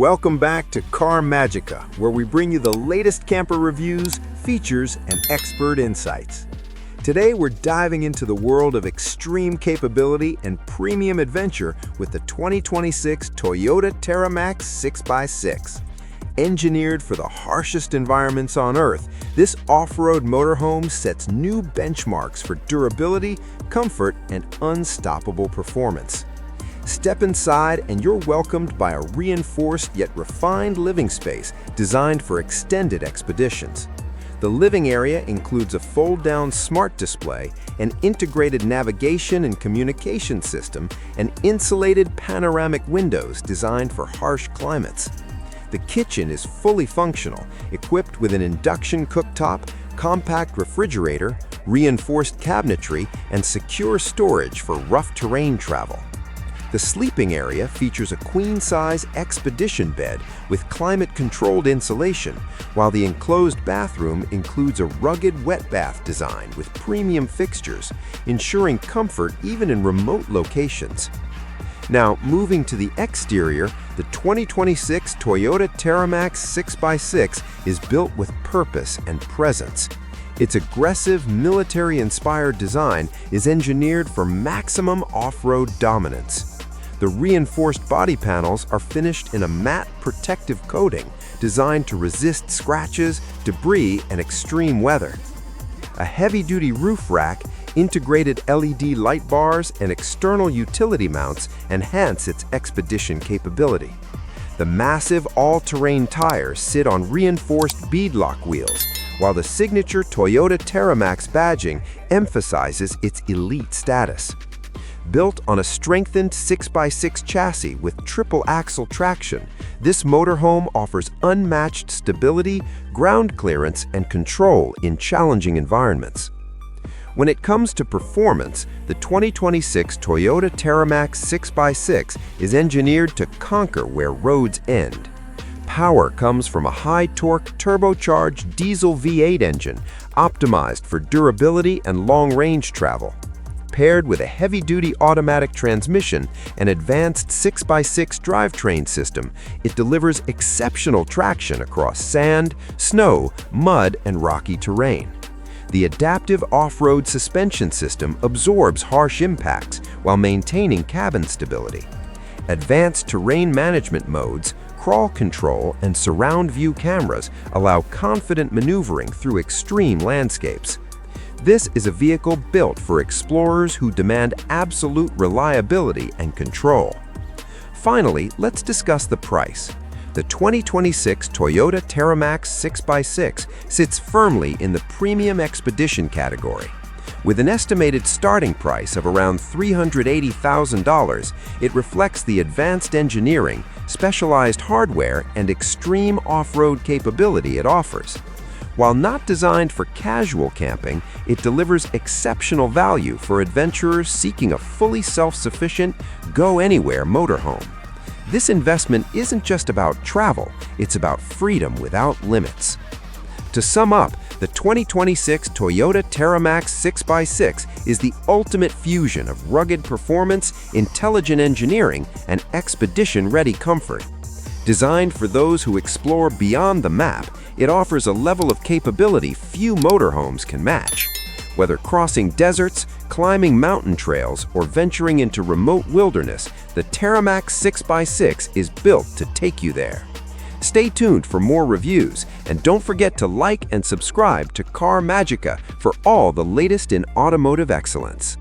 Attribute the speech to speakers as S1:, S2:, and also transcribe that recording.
S1: Welcome back to Car Magica, where we bring you the latest camper reviews, features, and expert insights. Today, we're diving into the world of extreme capability and premium adventure with the 2026 Toyota Terramax 6x6. Engineered for the harshest environments on Earth, this off-road motorhome sets new benchmarks for durability, comfort, and unstoppable performance. Step inside and you're welcomed by a reinforced yet refined living space designed for extended expeditions. The living area includes a fold-down smart display, an integrated navigation and communication system, and insulated panoramic windows designed for harsh climates. The kitchen is fully functional, equipped with an induction cooktop, compact refrigerator, reinforced cabinetry, and secure storage for rough terrain travel. The sleeping area features a queen-size expedition bed with climate-controlled insulation, while the enclosed bathroom includes a rugged wet bath design with premium fixtures, ensuring comfort even in remote locations. Now, moving to the exterior, the 2026 Toyota Terramax 6x6 is built with purpose and presence. Its aggressive, military-inspired design is engineered for maximum off-road dominance. The reinforced body panels are finished in a matte protective coating designed to resist scratches, debris, and extreme weather. A heavy-duty roof rack, integrated LED light bars, and external utility mounts enhance its expedition capability. The massive all-terrain tires sit on reinforced beadlock wheels, while the signature Toyota Terramax badging emphasizes its elite status. Built on a strengthened 6x6 chassis with triple-axle traction, this motorhome offers unmatched stability, ground clearance, and control in challenging environments. When it comes to performance, the 2026 Toyota Terramax 6x6 is engineered to conquer where roads end. Power comes from a high-torque turbocharged diesel V8 engine optimized for durability and long-range travel. Paired with a heavy-duty automatic transmission and advanced 6x6 drivetrain system, it delivers exceptional traction across sand, snow, mud, and rocky terrain. The adaptive off-road suspension system absorbs harsh impacts while maintaining cabin stability. Advanced terrain management modes, crawl control, and surround view cameras allow confident maneuvering through extreme landscapes. This is a vehicle built for explorers who demand absolute reliability and control. Finally, let's discuss the price. The 2026 Toyota Terramax 6x6 sits firmly in the premium expedition category. With an estimated starting price of around $380,000, it reflects the advanced engineering, specialized hardware, and extreme off-road capability it offers. While not designed for casual camping, it delivers exceptional value for adventurers seeking a fully self-sufficient, go-anywhere motorhome. This investment isn't just about travel, it's about freedom without limits. To sum up, the 2026 Toyota Terramax 6x6 is the ultimate fusion of rugged performance, intelligent engineering, and expedition-ready comfort. Designed for those who explore beyond the map, it offers a level of capability few motorhomes can match. Whether crossing deserts, climbing mountain trails, or venturing into remote wilderness, the Terramax 6x6 is built to take you there. Stay tuned for more reviews, and don't forget to like and subscribe to Car Magica for all the latest in automotive excellence.